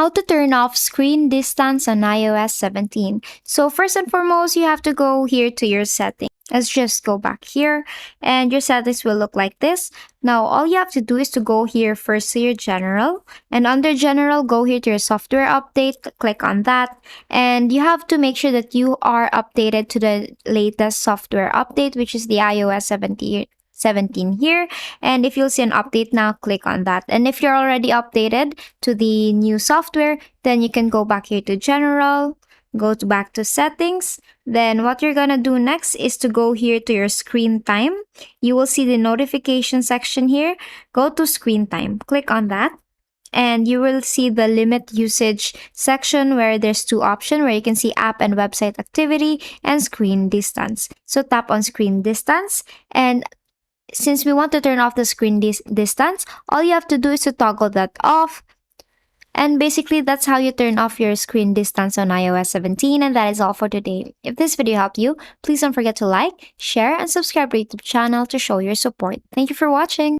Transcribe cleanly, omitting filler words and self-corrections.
How to turn off screen distance on iOS 17. So first and foremost, you have to go here to your settings. Let's just go back here and your settings will look like this. Now, all you have to do is to go here first to your general, and under general, go here to your software update, click on that, and you have to make sure that you are updated to the latest software update, which is the iOS 17 here. And if you'll see an update now, click on that. And if you're already updated to the new software, then you can go back here to general, back to settings. Then what you're gonna do next is to go here to your screen time. You will see the notification section here. Go to screen time, click on that. And you will see the limit usage section where there's two options where you can see app and website activity and screen distance. So tap on screen distance, and since we want to turn off the screen distance, all you have to do is to toggle that off. And basically, that's how you turn off your screen distance on iOS 17. And that is all for today. If this video helped you, please don't forget to like, share, and subscribe to our YouTube channel to show your support. Thank you for watching.